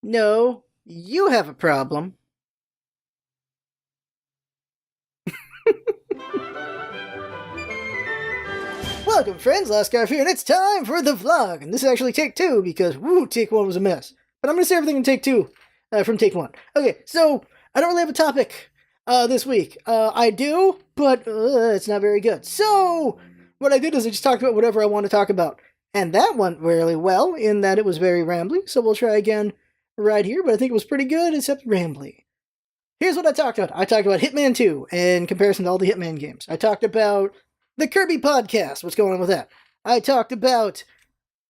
No, you have a problem. Welcome, friends. LostScarf here, and it's time for the vlog. And this is actually take two because, woo, take one was a mess. But I'm going to say everything in take two from take one. Okay, so I don't really have a topic this week. I do, but it's not very good. So what I did is I just talked about whatever I want to talk about. And that went really well in that it was very rambly. So we'll try again right here, but I think it was pretty good except rambly. Here's what I talked about. I talked about Hitman 2 in comparison to all the Hitman games. I talked about the Kirby podcast, what's going on with that. I talked about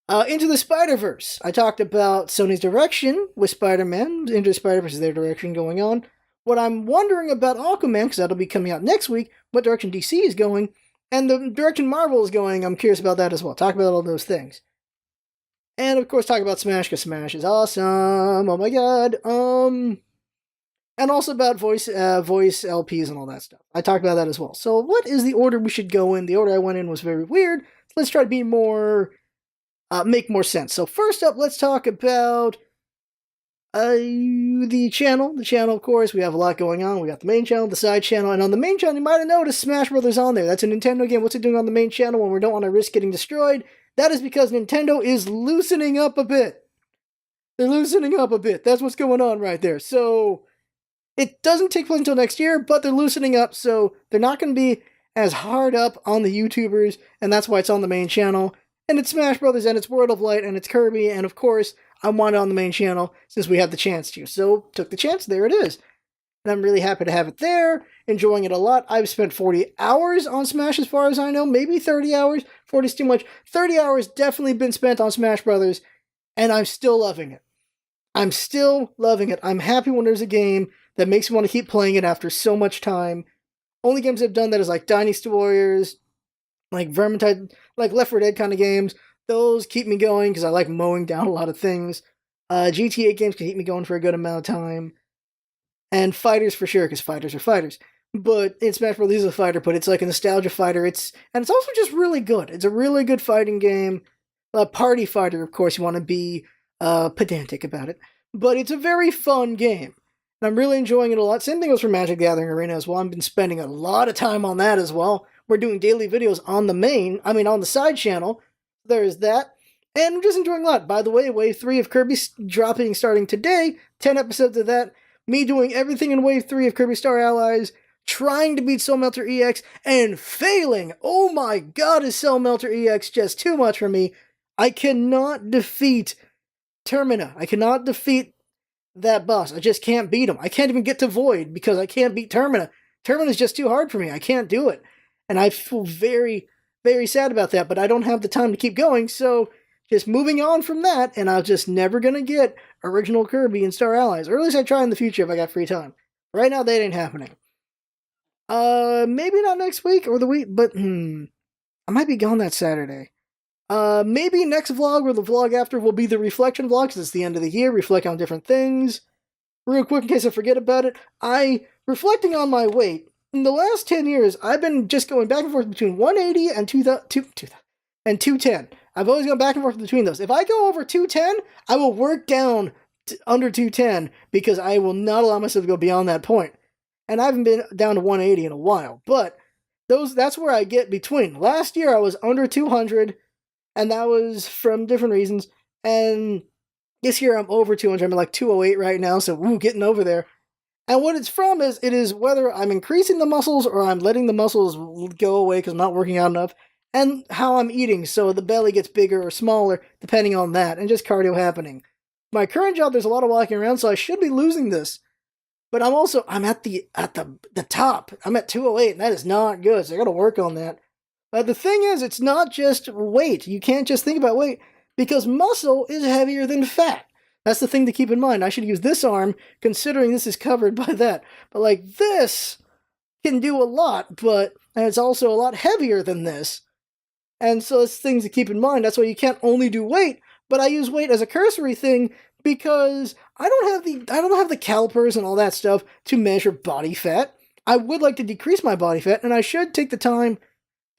Into the Spider-Verse. I talked about Sony's direction with Spider-Man. Into the Spider-Verse is their direction going on. What I'm wondering about Aquaman, because that'll be coming out next week, what direction DC is going, and the direction Marvel is going, I'm curious about that as well. Talk about all those things. And of course, talk about Smash, because Smash is awesome. Oh my god. And also about voice LPs and all that stuff. I talked about that as well. So what is the order we should go in? The order I went in was very weird. Let's try to be more, make more sense. So first up, let's talk about the channel. The channel, of course, we have a lot going on. We got the main channel, the side channel, and on the main channel, you might have noticed Smash Brothers on there. That's a Nintendo game. What's it doing on the main channel when we don't want to risk getting destroyed? That is because Nintendo is loosening up a bit. They're loosening up a bit. That's what's going on right there. So it doesn't take place until next year, but they're loosening up, so they're not going to be as hard up on the YouTubers, and that's why it's on the main channel. And it's Smash Brothers, and it's World of Light, and it's Kirby, and of course, I want it on the main channel since we have the chance to. So, took the chance, there it is. And I'm really happy to have it there, enjoying it a lot. I've spent 40 hours on Smash as far as I know, maybe 30 hours. 40 is too much. 30 hours definitely been spent on Smash Brothers, and I'm still loving it. I'm still loving it. I'm happy when there's a game that makes me want to keep playing it after so much time. Only games I've done that is like Dynasty Warriors, like Vermintide, like Left 4 Dead kind of games. Those keep me going because I like mowing down a lot of things. GTA games can keep me going for a good amount of time. And fighters for sure, because fighters are fighters. But in Smash Bros. Is a fighter, but it's like a nostalgia fighter. It's also just really good. It's a really good fighting game. A party fighter, of course, you want to be pedantic about it. But it's a very fun game. And I'm really enjoying it a lot. Same thing goes for Magic the Gathering Arena as well. I've been spending a lot of time on that as well. We're doing daily videos on on the side channel. There's that. And I'm just enjoying a lot. By the way, Wave 3 of Kirby dropping starting today. 10 episodes of that. Me doing everything in Wave 3 of Kirby Star Allies. Trying to beat Soul Melter EX and failing. Oh my god, is Soul Melter EX just too much for me. I cannot defeat Termina. I cannot defeat that boss. I just can't beat him. I can't even get to Void because I can't beat Termina. Termina is just too hard for me. I can't do it. And I feel very, very sad about that, but I don't have the time to keep going, so just moving on from that, and I'm just never going to get original Kirby and Star Allies. Or at least I try in the future if I got free time. Right now, that ain't happening. Maybe not next week or the week, but I might be gone that Saturday. Maybe next vlog or the vlog after will be the reflection vlog, because it's the end of the year, reflect on different things. Real quick, in case I forget about it, reflecting on my weight, in the last 10 years, I've been just going back and forth between 180 and 210. I've always gone back and forth between those. If I go over 210, I will work down to under 210, because I will not allow myself to go beyond that point. And I haven't been down to 180 in a while, but that's where I get between. Last year, I was under 200, and that was from different reasons. And this year I'm over 200. I'm at like 208 right now, so getting over there. And what it's from is, it is whether I'm increasing the muscles or I'm letting the muscles go away because I'm not working out enough, and how I'm eating, so the belly gets bigger or smaller depending on that, and just cardio happening. My current job, there's a lot of walking around, so I should be losing this. But I'm at the top. I'm at 208, and that is not good, so I gotta work on that. But the thing is, it's not just weight. You can't just think about weight, because muscle is heavier than fat. That's the thing to keep in mind. I should use this arm, considering this is covered by that. But like this can do a lot, but and it's also a lot heavier than this. And so it's things to keep in mind. That's why you can't only do weight, but I use weight as a cursory thing because I don't have the calipers and all that stuff to measure body fat. I would like to decrease my body fat, and I should take the time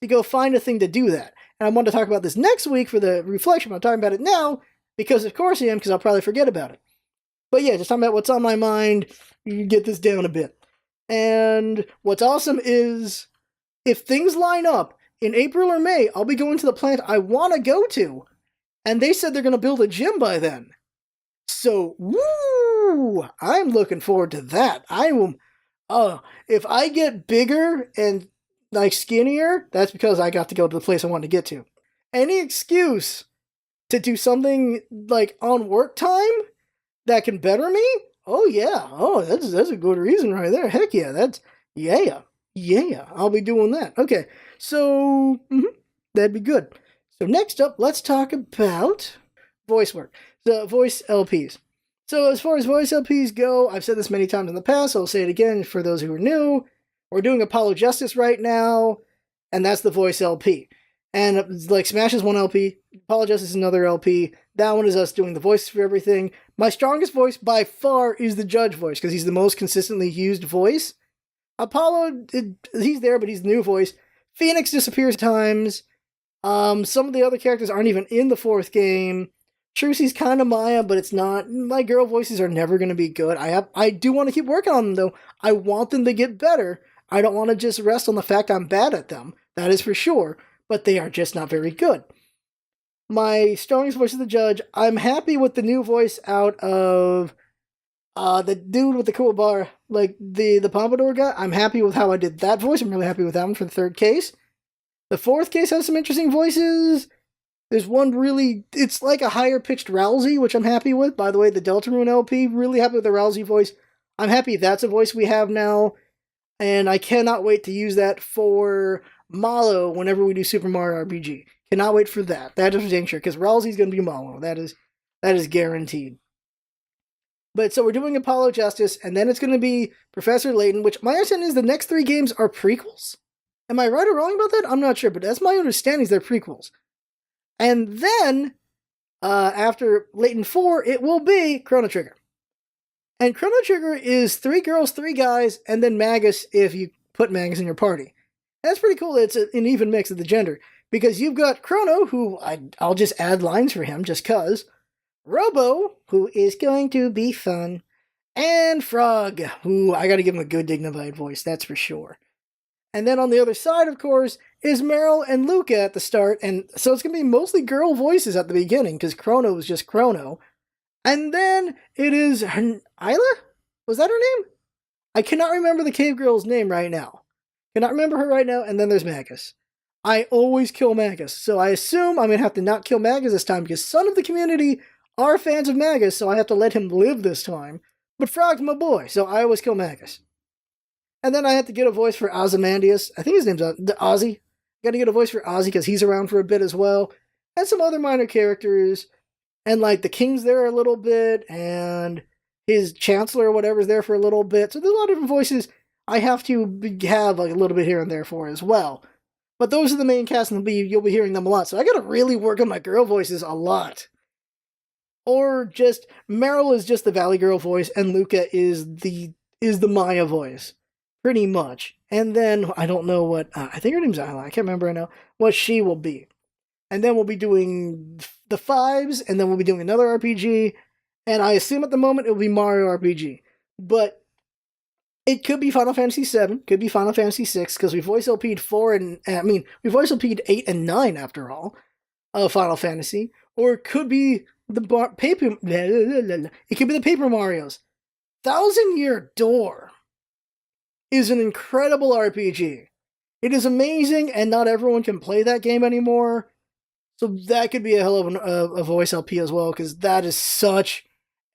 to go find a thing to do that. And I want to talk about this next week for the reflection, but I'm talking about it now because of course I am, because I'll probably forget about it. But yeah, just talking about what's on my mind, you get this down a bit. And what's awesome is if things line up in April or May, I'll be going to the plant I want to go to. And they said they're going to build a gym by then. So, woo! I'm looking forward to that. I will. If I get bigger and like skinnier, that's because I got to go to the place I want to get to. Any excuse to do something like on work time that can better me? Oh yeah. Oh, that's a good reason right there. Heck yeah. Yeah. I'll be doing that. Okay. So that'd be good. So next up, let's talk about voice work. The voice LPs. So as far as voice LPs go, I've said this many times in the past, I'll say it again for those who are new. We're doing Apollo Justice right now, and that's the voice LP. And like Smash is one LP, Apollo Justice is another LP. That one is us doing the voices for everything. My strongest voice by far is the Judge voice, because he's the most consistently used voice. Apollo, he's there, but he's the new voice. Phoenix disappears at times. Some of the other characters aren't even in the fourth game. Trucy's kind of Maya, but it's not. My girl voices are never going to be good. I do want to keep working on them, though. I want them to get better. I don't want to just rest on the fact I'm bad at them. That is for sure. But they are just not very good. My strongest voice is the Judge. I'm happy with the new voice out of the dude with the cool bar, like the Pompadour guy. I'm happy with how I did that voice. I'm really happy with that one for the third case. The fourth case has some interesting voices. There's one really, it's like a higher pitched Rousey, which I'm happy with. By the way, the Deltarune LP, really happy with the Rousey voice. I'm happy that's a voice we have now. And I cannot wait to use that for Malo whenever we do Super Mario RPG. Cannot wait for that. That is for dang sure, because Rousey's going to be Malo. That is guaranteed. But so we're doing Apollo Justice, and then it's going to be Professor Layton, which my understanding is the next 3 games are prequels. Am I right or wrong about that? I'm not sure, but that's my understanding is they're prequels. And then, after Layton 4, it will be Chrono Trigger. And Chrono Trigger is 3 girls, 3 guys, and then Magus if you put Magus in your party. That's pretty cool. It's an even mix of the gender. Because you've got Chrono, who I'll just add lines for him just cuz. Robo, who is going to be fun. And Frog, who I gotta give him a good dignified voice, that's for sure. And then on the other side, of course, is Meryl and Luca at the start, and so it's going to be mostly girl voices at the beginning, because Chrono is just Chrono. And then it is Isla? Was that her name? I cannot remember the cave girl's name right now. Cannot remember her right now, and then there's Magus. I always kill Magus, so I assume I'm going to have to not kill Magus this time, because some of the community are fans of Magus, so I have to let him live this time. But Frog's my boy, so I always kill Magus. And then I have to get a voice for Ozymandias. I think his name's Ozzy. Got to get a voice for Ozzy because he's around for a bit as well. And some other minor characters. And like the King's there a little bit. And his Chancellor or whatever's there for a little bit. So there's a lot of different voices I have to have like a little bit here and there for as well. But those are the main cast and you'll be hearing them a lot. So I got to really work on my girl voices a lot. Or just, Meryl is just the Valley Girl voice and Luca is the Maya voice. Pretty much. And then, I don't know what, I think her name's Isla, I can't remember right now, what she will be. And then we'll be doing the 5s, and then we'll be doing another RPG, and I assume at the moment it will be Mario RPG. But it could be Final Fantasy 7, could be Final Fantasy 6, because we voice LP'd 4 and, we voice LP'd 8 and 9 after all, of Final Fantasy. Or it could be the Paper Marios. Thousand Year Door is an incredible RPG. It is amazing, and not everyone can play that game anymore. So that could be a hell of a voice LP as well, because that is such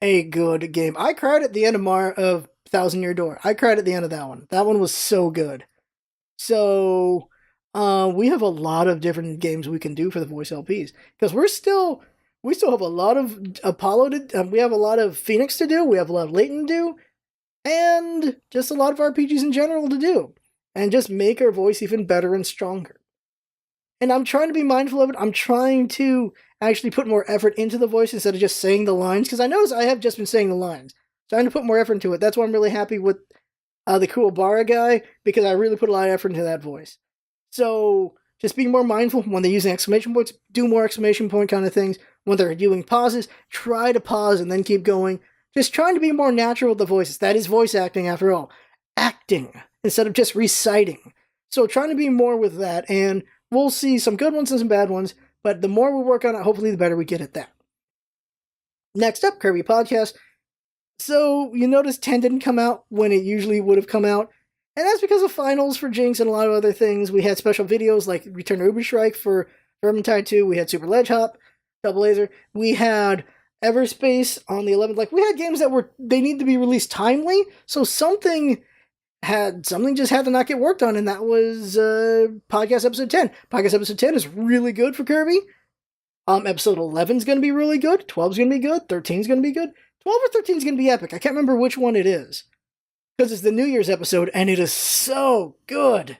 a good game. I cried at the end of Thousand Year Door. I cried at the end of that one. That one was so good. So we have a lot of different games we can do for the voice LPs, because we still have a lot of Apollo we have a lot of Phoenix to do. We have a lot of Layton to do. And just a lot of RPGs in general to do. And just make our voice even better and stronger. And I'm trying to be mindful of it. I'm trying to actually put more effort into the voice instead of just saying the lines. Because I notice I have just been saying the lines. Trying to put more effort into it. That's why I'm really happy with the Kuwabara guy. Because I really put a lot of effort into that voice. So just being more mindful when they're using exclamation points. Do more exclamation point kind of things. When they're doing pauses, try to pause and then keep going. just trying to be more natural with the voices. That is voice acting after all. Acting instead of just reciting. So trying to be more with that, and we'll see some good ones and some bad ones, but the more we work on it, hopefully the better we get at that. Next up, Kirby Podcast. So you notice 10 didn't come out when it usually would have come out, and that's because of finals for Jinx and a lot of other things. We had special videos like Return to Uberstrike for Vermintide 2, we had Super Ledge Hop, Double Laser, we had Everspace on the 11th. Like, we had games that they need to be released timely, so something just had to not get worked on, and that was Podcast Episode 10. Podcast Episode 10 is really good for Kirby. Episode 11 is going to be really good. 12 is going to be good. 13 is going to be good. 12 or 13 is going to be epic. I can't remember which one it is, because it's the New Year's episode, and it is so good.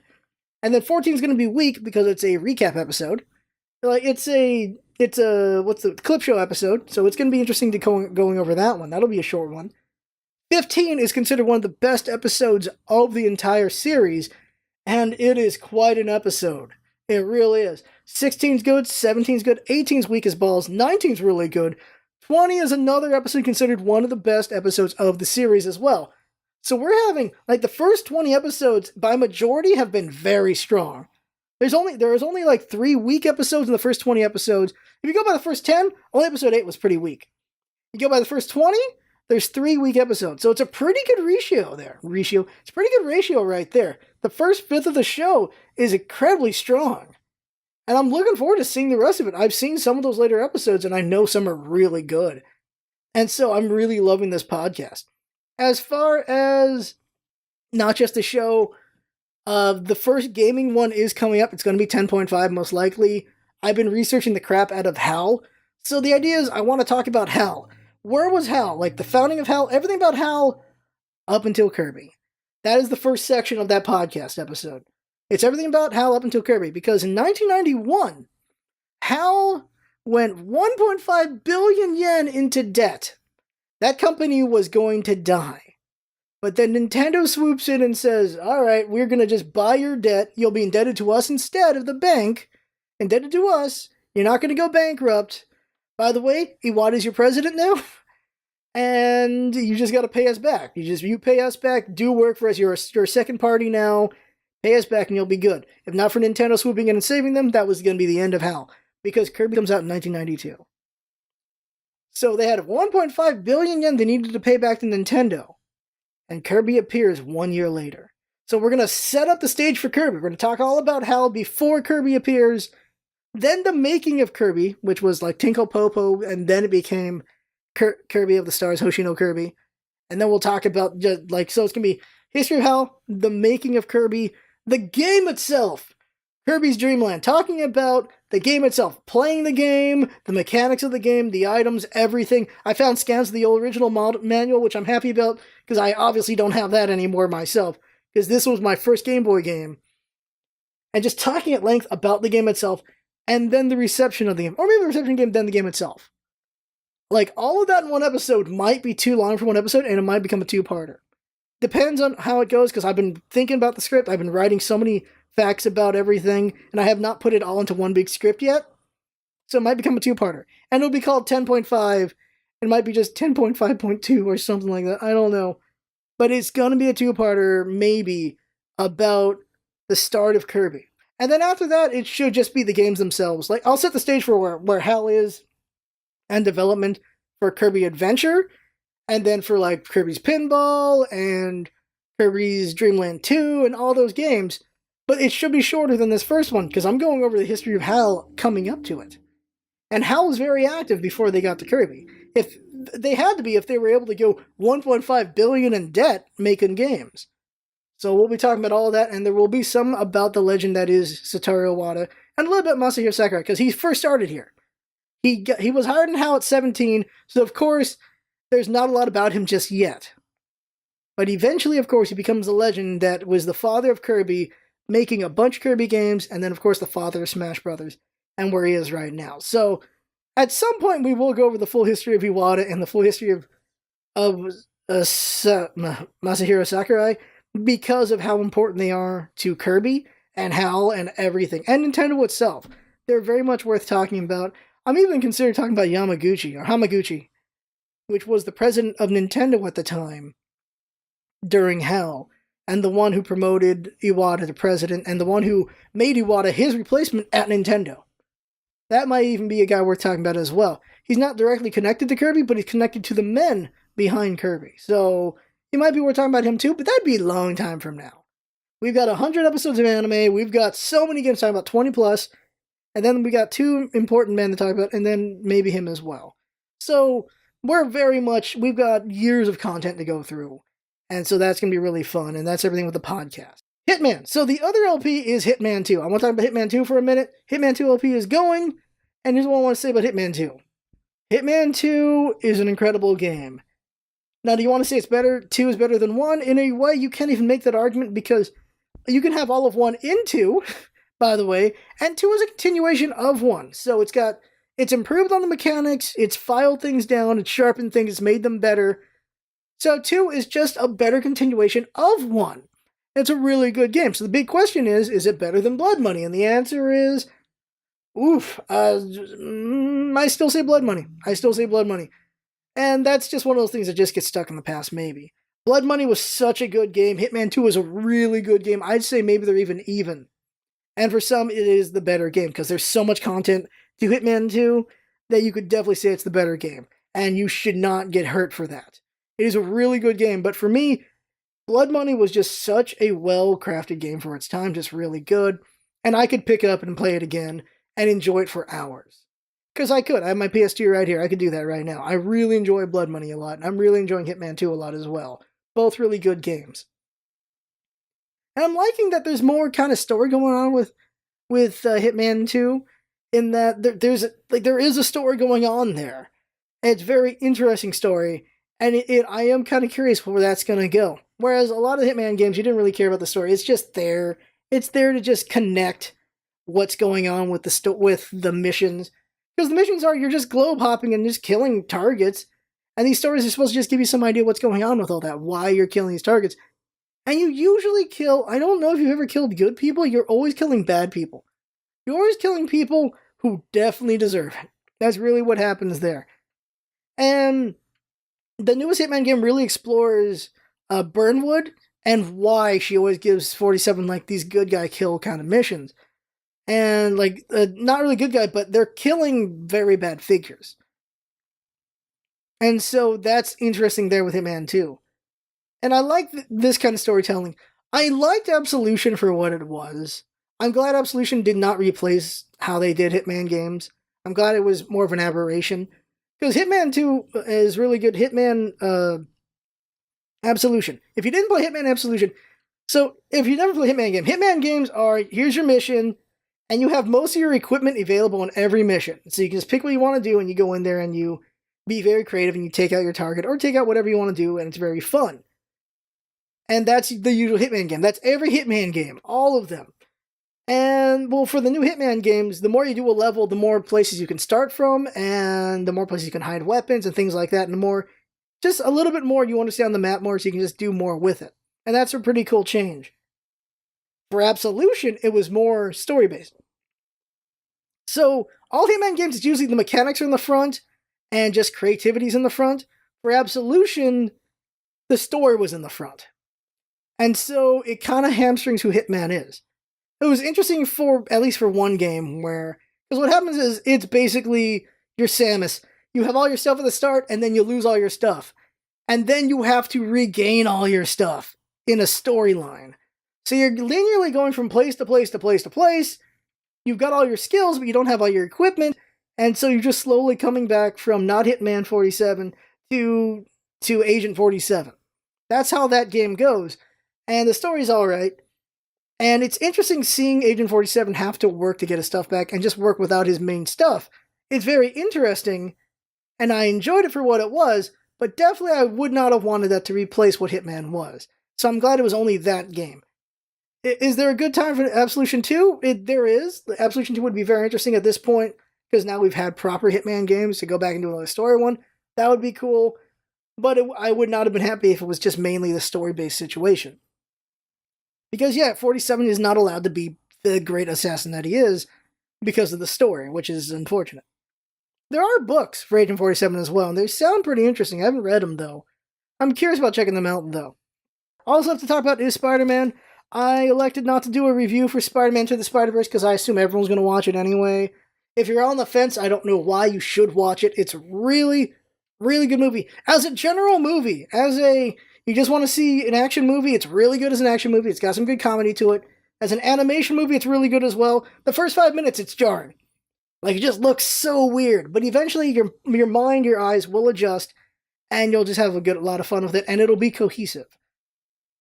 And then 14 is going to be weak because it's a recap episode. Like, it's a what's the clip show episode, so it's going to be interesting to going over that one. That'll be a short one. 15 is considered one of the best episodes of the entire series, and it is quite an episode. It really is. 16's good, 17's good, 18's weak as balls, 19's really good, 20 is another episode considered one of the best episodes of the series as well. So we're having, like, the first 20 episodes, by majority, have been very strong. There is only like 3 weak episodes in the first 20 episodes. If you go by the first 10, only episode 8 was pretty weak. You go by the first 20, there's 3 weak episodes. So it's a pretty good ratio there. It's a pretty good ratio right there. The first fifth of the show is incredibly strong. And I'm looking forward to seeing the rest of it. I've seen some of those later episodes, and I know some are really good. And so I'm really loving this podcast. As far as not just the show, the first gaming one is coming up. It's going to be 10.5 most likely. I've been researching the crap out of HAL. So the idea is I want to talk about HAL. Where was HAL? Like the founding of HAL, everything about HAL up until Kirby. That is the first section of that podcast episode. It's everything about HAL up until Kirby, because in 1991, HAL went 1.5 billion yen into debt. That company was going to die. But then Nintendo swoops in and says, all right, we're going to just buy your debt. You'll be indebted to us instead of the bank. Indebted to us. You're not going to go bankrupt. By the way, Iwata's your president now. And you just got to pay us back. You pay us back, do work for us. You're a second party now. Pay us back and you'll be good. If not for Nintendo swooping in and saving them, that was going to be the end of HAL. Because Kirby comes out in 1992. So they had 1.5 billion yen they needed to pay back to Nintendo. And Kirby appears 1 year later. So we're going to set up the stage for Kirby. We're going to talk all about HAL before Kirby appears. Then the making of Kirby, which was like Tinkle Popo, and then it became Kirby of the Stars, Hoshino Kirby. And then we'll talk about, so it's going to be history of HAL, the making of Kirby, the game itself, Kirby's Dream Land, talking about the game itself, playing the game, the mechanics of the game, the items, everything. I found scans of the original manual, which I'm happy about, because I obviously don't have that anymore myself, because this was my first Game Boy game. And just talking at length about the game itself, and then the reception of the game, or maybe the reception of the game, then the game itself. Like, all of that in one episode might be too long for one episode, and it might become a two-parter. Depends on how it goes, because I've been thinking about the script, I've been writing so many facts about everything, and I have not put it all into one big script yet. So it might become a two-parter. And it'll be called 10.5. It might be just 10.5.2 or something like that. I don't know. But it's going to be a two-parter, maybe, about the start of Kirby. And then after that, it should just be the games themselves. Like, I'll set the stage for where HAL is, and development for Kirby Adventure, and then for, like, Kirby's Pinball, and Kirby's Dream Land 2, and all those games. But it should be shorter than this first one, because I'm going over the history of HAL coming up to it. And HAL was very active before they got to Kirby. If they had to be, if they were able to go 1.5 billion in debt making games. So we'll be talking about all of that, and there will be some about the legend that is Satoru Iwata, and a little bit Masahiro Sakurai, because he first started here. He was hired in HAL at 17, so of course, there's not a lot about him just yet. But eventually, of course, he becomes a legend that was the father of Kirby, making a bunch of Kirby games, and then, of course, the father of Smash Brothers, and where he is right now. So, at some point, we will go over the full history of Iwata and the full history of Masahiro Sakurai, because of how important they are to Kirby, and HAL, and everything, and Nintendo itself. They're very much worth talking about. I'm even considering talking about Yamaguchi, or Hamaguchi. which was the president of Nintendo at the time during Hell, and the one who promoted Iwata to president, and the one who made Iwata his replacement at Nintendo. That might even be a guy worth talking about as well. He's not directly connected to Kirby, but he's connected to the men behind Kirby. So he might be worth talking about him too, but that'd be a long time from now. We've got 100 episodes of anime, we've got so many games talking about 20 plus, and then we got 2 important men to talk about, and then maybe him as well. So we've got years of content to go through. And so that's going to be really fun, and that's everything with the podcast. Hitman. So the other LP is Hitman 2. I want to talk about Hitman 2 for a minute. Hitman 2 LP is going, and here's what I want to say about Hitman 2. Hitman 2 is an incredible game. Now, do you want to say 2 is better than 1? In a way, you can't even make that argument because you can have all of 1 in 2, by the way, and 2 is a continuation of 1. So it's improved on the mechanics, it's filed things down, it's sharpened things, it's made them better. So 2 is just a better continuation of 1. It's a really good game. So the big question is it better than Blood Money? And the answer is, I still say Blood Money. And that's just one of those things that just gets stuck in the past, maybe. Blood Money was such a good game. Hitman 2 is a really good game. I'd say maybe they're even. And for some, it is the better game, because there's so much content to Hitman 2 that you could definitely say it's the better game. And you should not get hurt for that. It is a really good game, but for me, Blood Money was just such a well-crafted game for its time, just really good, and I could pick it up and play it again and enjoy it for hours. Because I could. I have my PS2 right here. I could do that right now. I really enjoy Blood Money a lot, and I'm really enjoying Hitman 2 a lot as well. Both really good games. And I'm liking that there's more kind of story going on with Hitman 2, in that there is a story going on there. And it's a very interesting story. And I am kind of curious where that's going to go. Whereas a lot of Hitman games, you didn't really care about the story. It's just there. It's there to just connect what's going on with the missions. Because the missions are, you're just globe hopping and just killing targets. And these stories are supposed to just give you some idea what's going on with all that. Why you're killing these targets. And you usually kill, I don't know if you've ever killed good people. You're always killing bad people. You're always killing people who definitely deserve it. That's really what happens there. And the newest Hitman game really explores Burnwood and why she always gives 47 like these good guy kill kind of missions. And not really good guy, but they're killing very bad figures. And so that's interesting there with Hitman 2. And I like this kind of storytelling. I liked Absolution for what it was. I'm glad Absolution did not replace how they did Hitman games. I'm glad it was more of an aberration. Because Hitman 2 is really good. Hitman Absolution. If you didn't play Hitman Absolution, so if you never play Hitman games are, here's your mission, and you have most of your equipment available on every mission. So you can just pick what you want to do, and you go in there and you be very creative, and you take out your target, or take out whatever you want to do, and it's very fun. And that's the usual Hitman game. That's every Hitman game. All of them. And, well, for the new Hitman games, the more you do a level, the more places you can start from, and the more places you can hide weapons and things like that, and the more, just a little bit more you understand the map more, so you can just do more with it. And that's a pretty cool change. For Absolution, it was more story-based. So, all Hitman games, it's usually the mechanics are in the front, and just creativity's in the front. For Absolution, the story was in the front. And so, it kind of hamstrings who Hitman is. It was interesting at least for one game where, because what happens is, it's basically, you're Samus. You have all your stuff at the start, and then you lose all your stuff. And then you have to regain all your stuff in a storyline. So you're linearly going from place to place to place to place. You've got all your skills, but you don't have all your equipment. And so you're just slowly coming back from not Hitman 47 to Agent 47. That's how that game goes. And the story's alright. And it's interesting seeing Agent 47 have to work to get his stuff back and just work without his main stuff. It's very interesting, and I enjoyed it for what it was, but definitely I would not have wanted that to replace what Hitman was. So I'm glad it was only that game. Is there a good time for Absolution 2? There is. Absolution 2 would be very interesting at this point, because now we've had proper Hitman games to go back and do another story one. That would be cool, but I would not have been happy if it was just mainly the story-based situation. Because, yeah, 47 is not allowed to be the great assassin that he is because of the story, which is unfortunate. There are books for Agent 47 as well, and they sound pretty interesting. I haven't read them, though. I'm curious about checking them out, though. All I have to talk about is Spider-Man. I elected not to do a review for Spider-Man Into the Spider-Verse because I assume everyone's going to watch it anyway. If you're on the fence, I don't know why you should watch it. It's really, really good movie. As a general movie, you just want to see an action movie, it's really good as an action movie. It's got some good comedy to it. As an animation movie, it's really good as well. The first 5 minutes, it's jarring. Like, it just looks so weird. But eventually, your mind, your eyes will adjust, and you'll just have a lot of fun with it, and it'll be cohesive.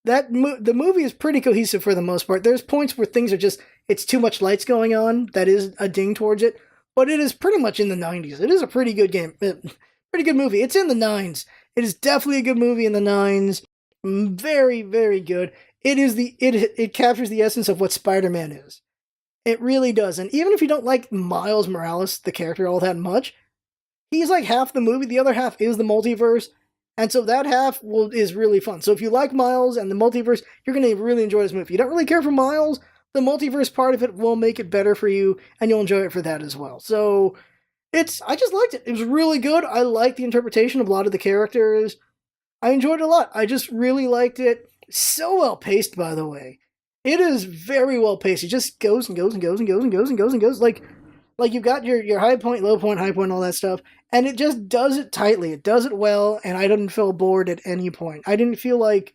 The movie is pretty cohesive for the most part. There's points where things are just, it's too much lights going on. That is a ding towards it. But it is pretty much in the 90s. It is a pretty good game. Pretty good movie. It's in the 9s. It is definitely a good movie in the 9s. Very, very good. It captures the essence of what Spider-Man is. It really does. And even if you don't like Miles Morales, the character, all that much, he's like half the movie. The other half is the multiverse. And so that half is really fun. So if you like Miles and the multiverse, you're going to really enjoy this movie. If you don't really care for Miles, the multiverse part of it will make it better for you, and you'll enjoy it for that as well. So I just liked it. It was really good. I liked the interpretation of a lot of the characters. I enjoyed it a lot. I just really liked it. So well paced, by the way. It is very well paced. It just goes and goes and goes and goes and goes and goes and goes. Like you've got your high point, low point, high point, all that stuff. And it just does it tightly. It does it well, and I didn't feel bored at any point. I didn't feel like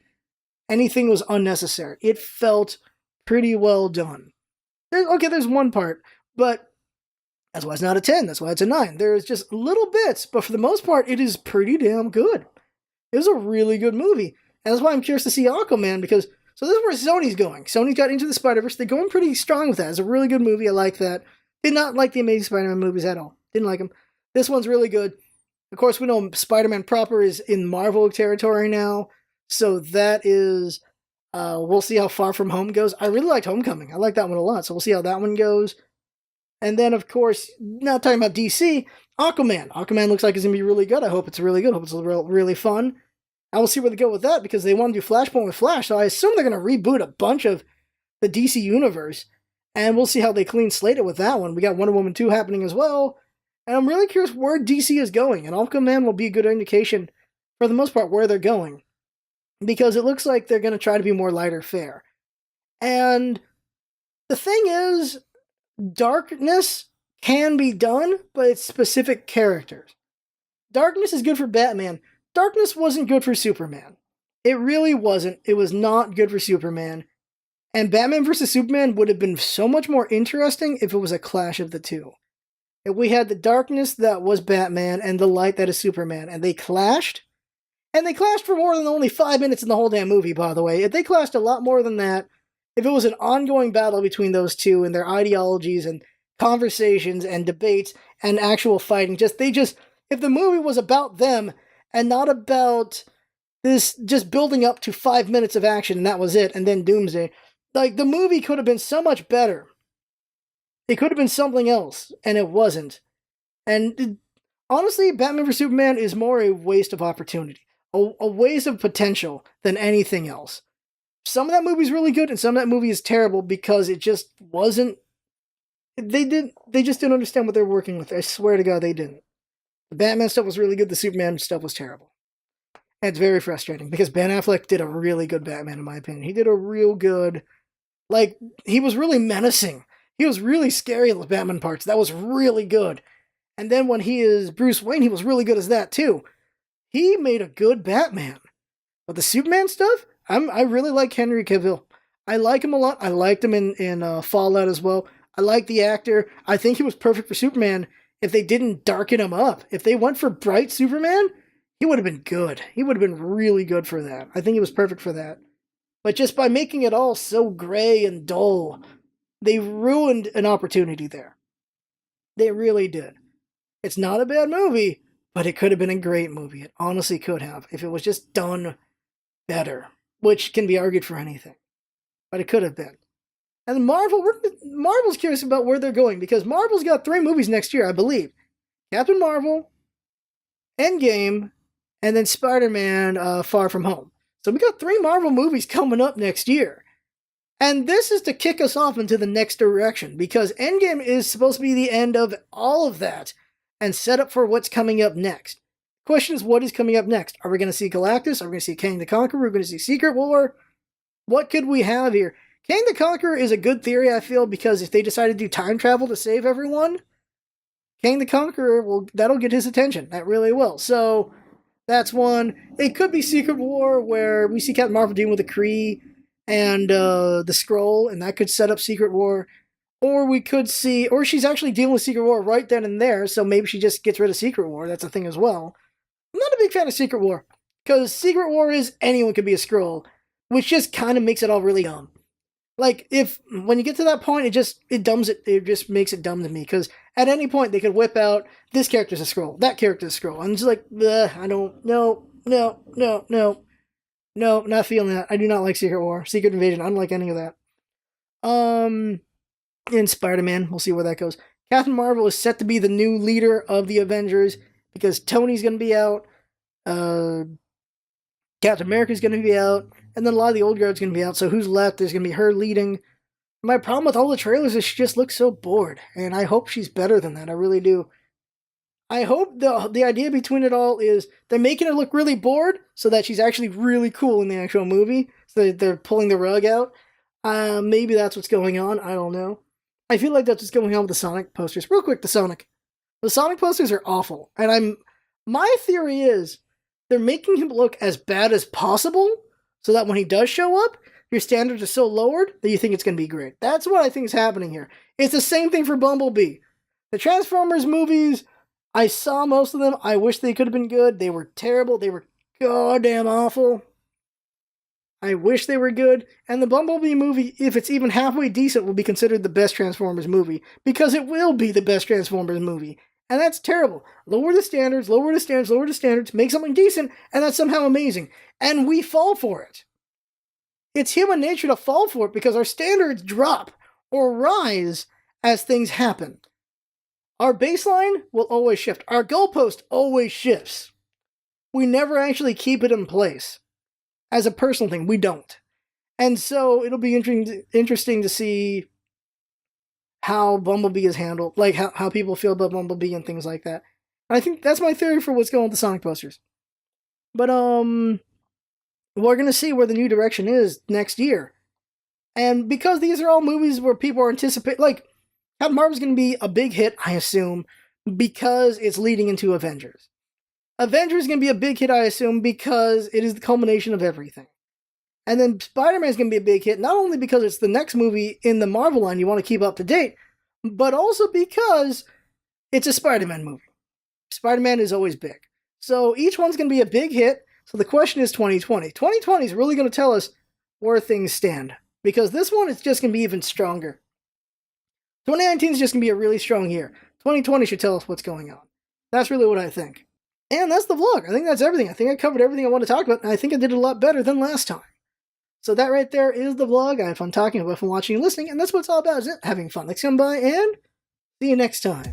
anything was unnecessary. It felt pretty well done. There's one part, but that's why it's not a 10. That's why it's a 9. There's just little bits, but for the most part, it is pretty damn good. It was a really good movie. And that's why I'm curious to see Aquaman, because so this is where Sony's going. Sony's got Into the Spider-Verse. They're going pretty strong with that. It's a really good movie. I like that. Did not like the Amazing Spider-Man movies at all. Didn't like them. This one's really good. Of course, we know Spider-Man proper is in Marvel territory now. So that is, we'll see how Far From Home goes. I really liked Homecoming. I like that one a lot. So we'll see how that one goes. And then, of course, not talking about DC, Aquaman. Aquaman looks like it's going to be really good. I hope it's really good. I hope it's really fun. I will see where they go with that, because they want to do Flashpoint with Flash, so I assume they're going to reboot a bunch of the DC universe, and we'll see how they clean slate it with that one. We got Wonder Woman 2 happening as well, and I'm really curious where DC is going, and Aquaman will be a good indication, for the most part, where they're going, because it looks like they're going to try to be more lighter fare. And the thing is, darkness can be done, but it's specific characters. Darkness is good for Batman. Darkness wasn't good for Superman. It really wasn't. It was not good for Superman. And Batman vs. Superman would have been so much more interesting if it was a clash of the two. If we had the darkness that was Batman and the light that is Superman, and they clashed for more than only 5 minutes in the whole damn movie, by the way. If they clashed a lot more than that, if it was an ongoing battle between those two and their ideologies and conversations and debates and actual fighting, if the movie was about them and not about this just building up to 5 minutes of action and that was it, and then Doomsday, like, the movie could have been so much better. It could have been something else, and it wasn't. And honestly, Batman vs. Superman is more a waste of opportunity, a waste of potential than anything else. Some of that movie is really good, and some of that movie is terrible because it just wasn't. They just didn't understand what they were working with. I swear to God, they didn't. The Batman stuff was really good. The Superman stuff was terrible. And it's very frustrating because Ben Affleck did a really good Batman, in my opinion. He did a real good, he was really menacing. He was really scary in the Batman parts. That was really good. And then when he is Bruce Wayne, he was really good as that too. He made a good Batman. But the Superman stuff, I really like Henry Cavill. I like him a lot. I liked him in Fallout as well. I like the actor. I think he was perfect for Superman if they didn't darken him up. If they went for bright Superman, he would have been good. He would have been really good for that. I think he was perfect for that. But just by making it all so gray and dull, they ruined an opportunity there. They really did. It's not a bad movie, but it could have been a great movie. It honestly could have, if it was just done better, which can be argued for anything. But it could have been. And Marvel's curious about where they're going, because Marvel's got 3 movies next year, I believe. Captain Marvel, Endgame, and then Spider-Man Far From Home. So we got 3 Marvel movies coming up next year. And this is to kick us off into the next direction, because Endgame is supposed to be the end of all of that. and set up for what's coming up next. The question is, what is coming up next? Are we going to see Galactus? Are we going to see Kang the Conqueror? Are we going to see Secret War? What could we have here? Kang the Conqueror is a good theory, I feel, because if they decide to do time travel to save everyone, Kang the Conqueror, that'll get his attention. That really will. So, that's one. It could be Secret War, where we see Captain Marvel dealing with the Kree and the Skrull, and that could set up Secret War. Or we could see, or she's actually dealing with Secret War right then and there, so maybe she just gets rid of Secret War. That's a thing as well. I'm not a big fan of Secret War, because Secret War is anyone could be a Skrull, which just kind of makes it all really dumb. Like, when you get to that point, it just makes it dumb to me, because at any point they could whip out, this character's a Skrull, that character's a Skrull, and it's like, no, not feeling that. I do not like Secret War, Secret Invasion, I don't like any of that. In Spider-Man, we'll see where that goes. Captain Marvel is set to be the new leader of the Avengers, because Tony's going to be out, Captain America's going to be out, and then a lot of the old guard's going to be out, so who's left? There's going to be her leading. My problem with all the trailers is she just looks so bored, and I hope she's better than that, I really do. I hope the idea between it all is they're making her look really bored, so that she's actually really cool in the actual movie, so they're pulling the rug out. Maybe that's what's going on, I don't know. I feel like that's what's going on with the Sonic posters. Real quick, the Sonic posters are awful, and my theory is they're making him look as bad as possible, so that when he does show up, your standards are so lowered that you think it's going to be great. That's what I think is happening here. It's the same thing for Bumblebee. The Transformers movies, I saw most of them. I wish they could have been good. They were terrible. They were goddamn awful. I wish they were good. And the Bumblebee movie, if it's even halfway decent, will be considered the best Transformers movie. Because it will be the best Transformers movie. And that's terrible. Lower the standards, make something decent, and that's somehow amazing. And we fall for it. It's human nature to fall for it because our standards drop or rise as things happen. Our baseline will always shift. Our goalpost always shifts. We never actually keep it in place. As a personal thing, we don't. And so it'll be interesting to see how Bumblebee is handled, like how people feel about Bumblebee and things like that. And I think that's my theory for what's going on with the Sonic posters. But we're gonna see where the new direction is next year. And because these are all movies where people are anticipating, like, Captain Marvel's gonna be a big hit, I assume, because it's leading into Avengers. Avengers is gonna be a big hit, I assume, because it is the culmination of everything. And then Spider-Man is going to be a big hit, not only because it's the next movie in the Marvel line you want to keep up to date, but also because it's a Spider-Man movie. Spider-Man is always big. So each one's going to be a big hit. So the question is 2020. 2020 is really going to tell us where things stand. Because this one is just going to be even stronger. 2019 is just going to be a really strong year. 2020 should tell us what's going on. That's really what I think. And that's the vlog. I think that's everything. I think I covered everything I want to talk about, and I think I did it a lot better than last time. So that right there is the vlog. I had fun talking about, fun watching and listening, and that's what it's all about, is it? Having fun. Thanks for coming by, and see you next time.